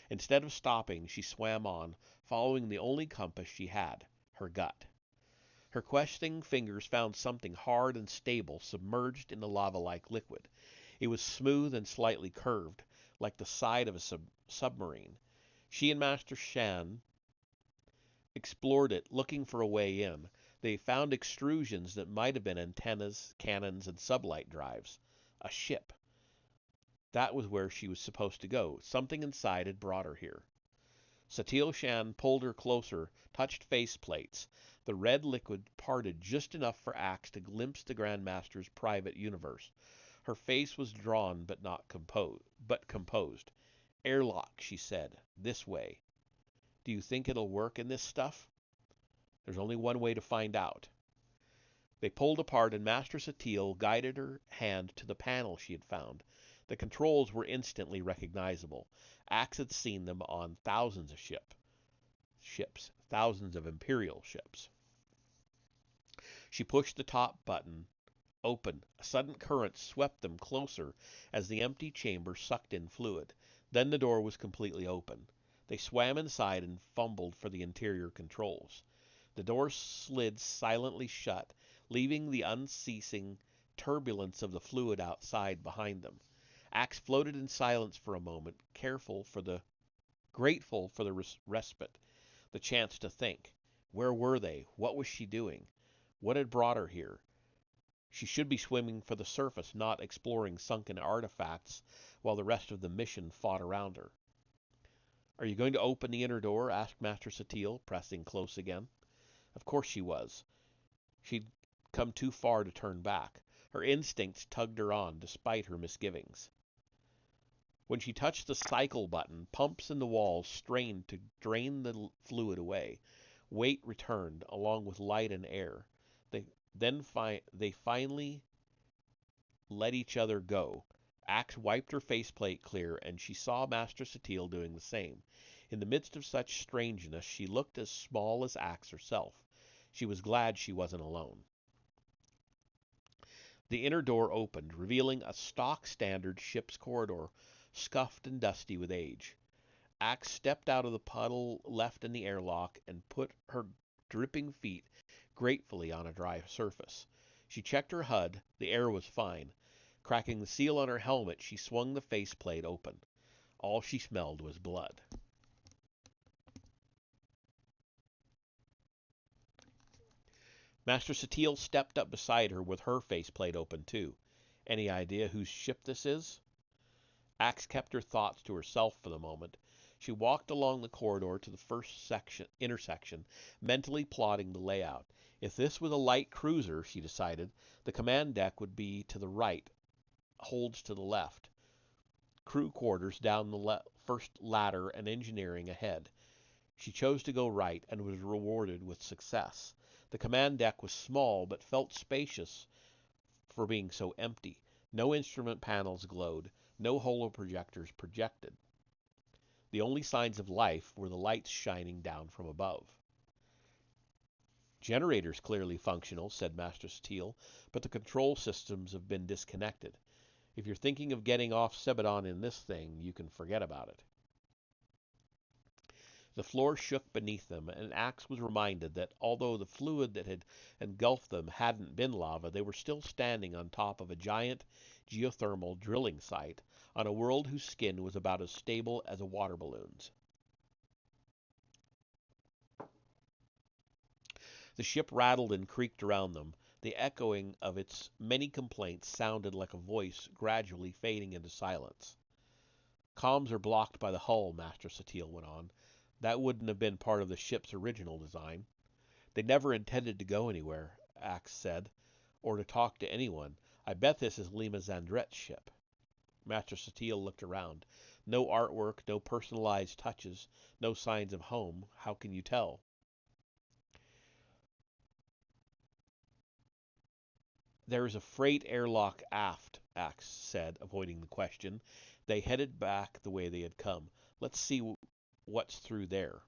S2: Instead of stopping, she swam on, following the only compass she had, her gut. Her questing fingers found something hard and stable submerged in the lava-like liquid. It was smooth and slightly curved, like the side of a submarine. She and Master Shan explored it, looking for a way in. They found extrusions that might have been antennas, cannons, and sublight drives. A ship. That was where she was supposed to go. Something inside had brought her here. Satil Shan pulled her closer, touched faceplates. The red liquid parted just enough for Axe to glimpse the Grand Master's private universe. Her face was drawn but composed. Airlock, she said. This way. Do you think it'll work in this stuff? There's only one way to find out. They pulled apart, and Master Satil guided her hand to the panel she had found. The controls were instantly recognizable. Axe had seen them on thousands of ships, thousands of Imperial ships. She pushed the top button open. A sudden current swept them closer as the empty chamber sucked in fluid. Then the door was completely open. They swam inside and fumbled for the interior controls. The door slid silently shut, leaving the unceasing turbulence of the fluid outside behind them. Axe floated in silence for a moment, grateful for the respite, the chance to think. Where were they? What was she doing? What had brought her here? She should be swimming for the surface, not exploring sunken artifacts while the rest of the mission fought around her. Are you going to open the inner door? Asked Master Satil, pressing close again. Of course she was. She'd come too far to turn back. Her instincts tugged her on, despite her misgivings. When she touched the cycle button, pumps in the walls strained to drain the fluid away. Weight returned, along with light and air. They finally let each other go. Axe wiped her faceplate clear, and she saw Master Satil doing the same. In the midst of such strangeness, she looked as small as Axe herself. She was glad she wasn't alone. The inner door opened, revealing a stock-standard ship's corridor, scuffed and dusty with age. Axe stepped out of the puddle left in the airlock and put her dripping feet gratefully on a dry surface. She checked her HUD. The air was fine. Cracking the seal on her helmet, she swung the faceplate open. All she smelled was blood. Master Satil stepped up beside her with her faceplate open too. Any idea whose ship this is? Axe kept her thoughts to herself for the moment. She walked along the corridor to the first intersection, mentally plotting the layout. If this was a light cruiser, she decided, the command deck would be to the right, holds to the left. Crew quarters down the first ladder and engineering ahead. She chose to go right and was rewarded with success. The command deck was small but felt spacious for being so empty. No instrument panels glowed. No holoprojectors projected. The only signs of life were the lights shining down from above. Generators clearly functional, said Master Satil, but the control systems have been disconnected. If you're thinking of getting off Sebadon in this thing, you can forget about it. The floor shook beneath them, and Axe was reminded that although the fluid that had engulfed them hadn't been lava, they were still standing on top of a giant geothermal drilling site on a world whose skin was about as stable as a water balloon's. The ship rattled and creaked around them. The echoing of its many complaints sounded like a voice gradually fading into silence. Comms are blocked by the hull, Master Satil went on. That wouldn't have been part of the ship's original design. They never intended to go anywhere, Axe said, or to talk to anyone. I bet this is Lima Zandret's ship. Master Satil looked around. No artwork, no personalized touches, no signs of home. How can you tell? There is a freight airlock aft, Axe said, avoiding the question. They headed back the way they had come. Let's see what's through there.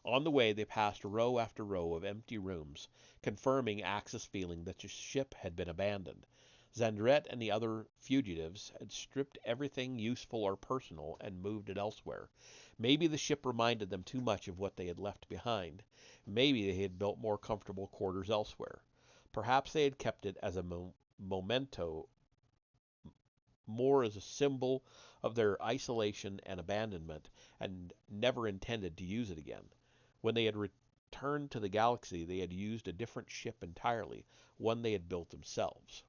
S2: On the way, they passed row after row of empty rooms, confirming Axe's feeling that the ship had been abandoned. Zandret and the other fugitives had stripped everything useful or personal and moved it elsewhere. Maybe the ship reminded them too much of what they had left behind. Maybe they had built more comfortable quarters elsewhere. Perhaps they had kept it as a memento, more as a symbol of their isolation and abandonment, and never intended to use it again. When they had returned to the galaxy, they had used a different ship entirely, one they had built themselves.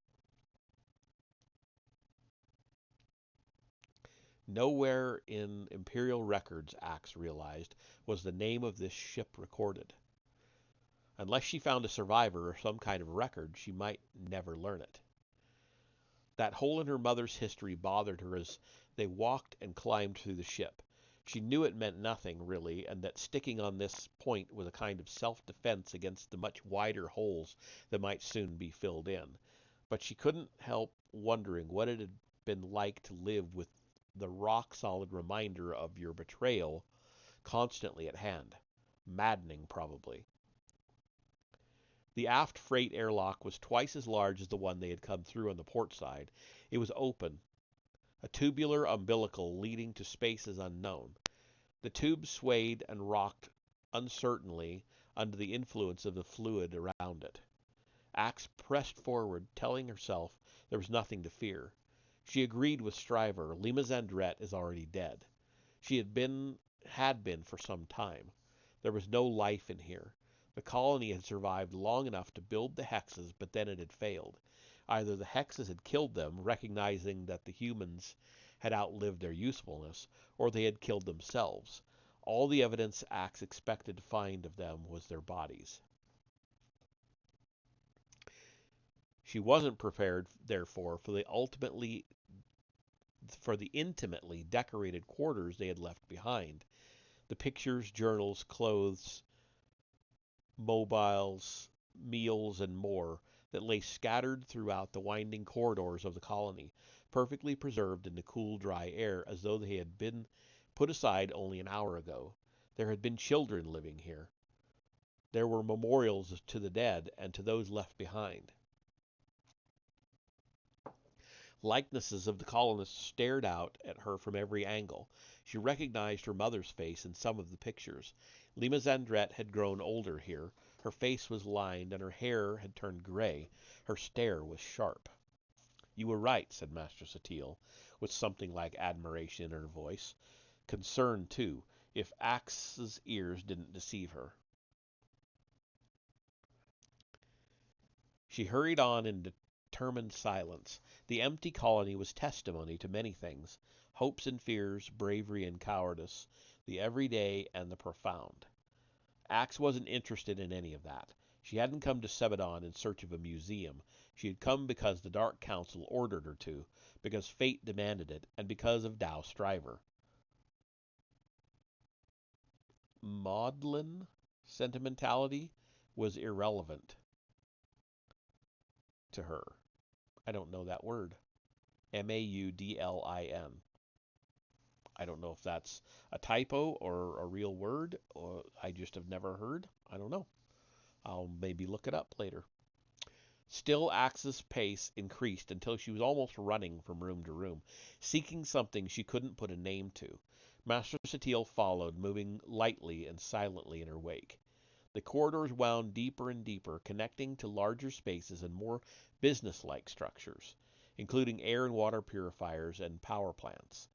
S2: Nowhere in Imperial records, Axe realized, was the name of this ship recorded. Unless she found a survivor or some kind of record, she might never learn it. That hole in her mother's history bothered her as they walked and climbed through the ship. She knew it meant nothing, really, and that sticking on this point was a kind of self-defense against the much wider holes that might soon be filled in. But she couldn't help wondering what it had been like to live with the rock-solid reminder of your betrayal constantly at hand. Maddening, probably. The aft freight airlock was twice as large as the one they had come through on the port side. It was open, a tubular umbilical leading to spaces unknown. The tube swayed and rocked uncertainly under the influence of the fluid around it. Axe pressed forward, telling herself there was nothing to fear. She agreed with Stryver. Lima Zandret is already dead. She had been for some time. There was no life in here. The colony had survived long enough to build the hexes, but then it had failed. Either the hexes had killed them, recognizing that the humans had outlived their usefulness, or they had killed themselves. All the evidence Axe expected to find of them was their bodies. She wasn't prepared, therefore, for the intimately decorated quarters they had left behind. The pictures, journals, clothes, mobiles, meals, and more that lay scattered throughout the winding corridors of the colony, perfectly preserved in the cool, dry air, as though they had been put aside only an hour ago. There had been children living here. There were memorials to the dead and to those left behind. Likenesses of the colonists stared out at her from every angle. She recognized her mother's face in some of the pictures. Lima Zandret had grown older here. Her face was lined, and her hair had turned gray. Her stare was sharp. "You were right," said Master Satil, with something like admiration in her voice. Concern, too, if Axe's ears didn't deceive her. She hurried on in determined silence. The empty colony was testimony to many things: hopes and fears, bravery and cowardice, the everyday and the profound. Axe wasn't interested in any of that. She hadn't come to Sebadon in search of a museum. She had come because the Dark Council ordered her to, because fate demanded it, and because of Tao Stryver. Maudlin sentimentality was irrelevant to her. I don't know that word. Maudlin. I don't know if that's a typo or a real word, or I just have never heard. I don't know. I'll maybe look it up later. Still, Axe's pace increased until she was almost running from room to room, seeking something she couldn't put a name to. Master Satil followed, moving lightly and silently in her wake. The corridors wound deeper and deeper, connecting to larger spaces and more business-like structures, including air and water purifiers and power plants.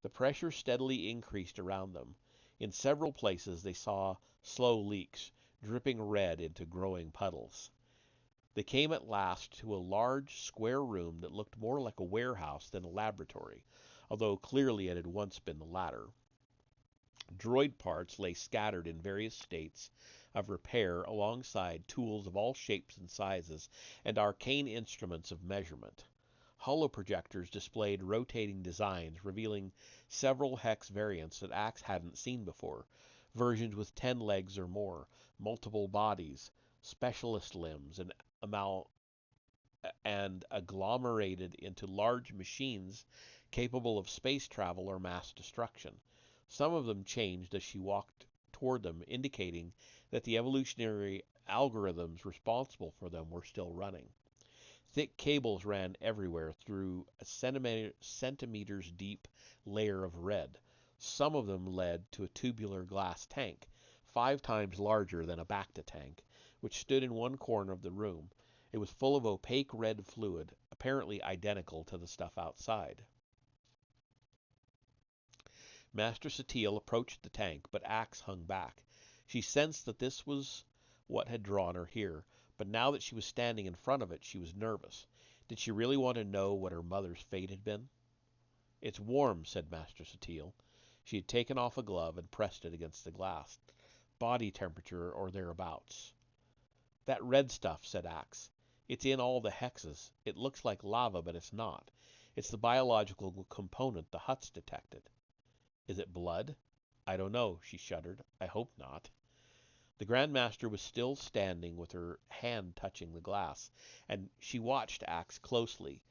S2: The pressure steadily increased around them. In several places they saw slow leaks, dripping red into growing puddles. They came at last to a large, square room that looked more like a warehouse than a laboratory, although clearly it had once been the latter. Droid parts lay scattered in various states of repair alongside tools of all shapes and sizes and arcane instruments of measurement. Holoprojectors displayed rotating designs revealing several hex variants that Axe hadn't seen before, versions with 10 legs or more, multiple bodies, specialist limbs, and agglomerated into large machines capable of space travel or mass destruction. Some of them changed as she walked toward them, indicating that the evolutionary algorithms responsible for them were still running. Thick cables ran everywhere through a centimeters deep layer of red. Some of them led to a tubular glass tank, 5 times larger than a Bacta tank, which stood in one corner of the room. It was full of opaque red fluid, apparently identical to the stuff outside. Master Satele approached the tank, but Axe hung back. She sensed that this was what had drawn her here, but now that she was standing in front of it, she was nervous. Did she really want to know what her mother's fate had been? "It's warm," said Master Satele. She had taken off a glove and pressed it against the glass. "Body temperature or thereabouts." "That red stuff," said Axe. "It's in all the hexes. It looks like lava, but it's not. It's the biological component the Hutts detected." "Is it blood?" "I don't know," she shuddered. "I hope not." The Grand Master was still standing with her hand touching the glass, and she watched Axe closely.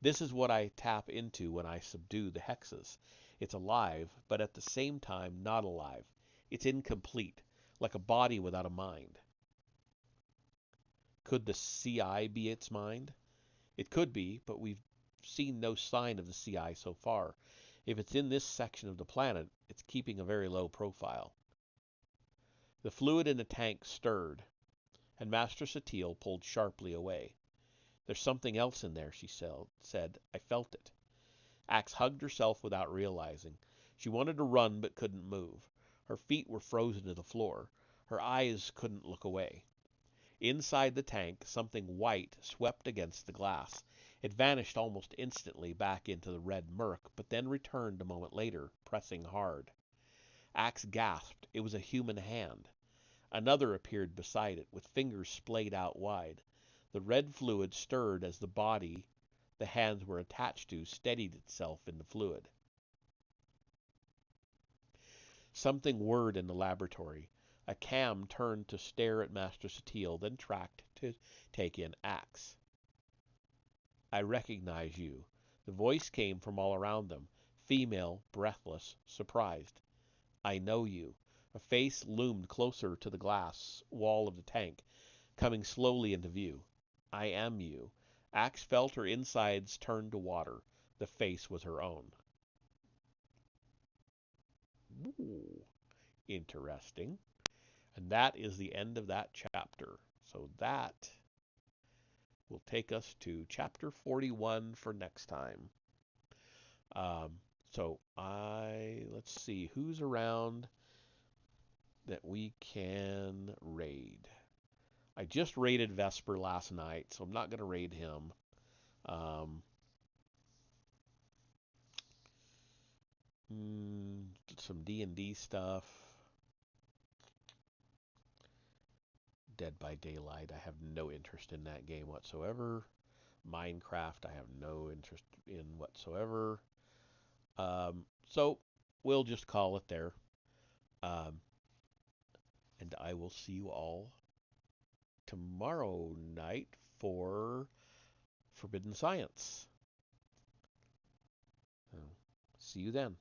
S2: "This is what I tap into when I subdue the hexes. It's alive, but at the same time not alive. It's incomplete, like a body without a mind." "Could the CI be its mind?" "It could be, but we've seen no sign of the CI so far. If it's in this section of the planet, it's keeping a very low profile." The fluid in the tank stirred, and Master Satele pulled sharply away. "There's something else in there," she said. "I felt it." Axe hugged herself without realizing. She wanted to run but couldn't move. Her feet were frozen to the floor. Her eyes couldn't look away. Inside the tank, something white swept against the glass. It vanished almost instantly back into the red murk, but then returned a moment later, pressing hard. Axe gasped. It was a human hand. Another appeared beside it, with fingers splayed out wide. The red fluid stirred as the body the hands were attached to steadied itself in the fluid. Something whirred in the laboratory. A cam turned to stare at Master Satele, then tracked to take in Axe. "I recognize you." The voice came from all around them, female, breathless, surprised. "I know you." A face loomed closer to the glass wall of the tank, coming slowly into view. "I am you." Axe felt her insides turn to water. The face was her own. Ooh, interesting. And that is the end of that chapter. So that will take us to chapter 41 for next time. Let's see who's around that we can raid. I just raided Vesper last night, so I'm not going to raid him. Some D&D stuff. Dead by Daylight, I have no interest in that game whatsoever. Minecraft, I have no interest in whatsoever. So we'll just call it there. And I will see you all tomorrow night for Forbidden Science. See you then.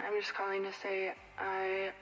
S3: I'm just calling to say I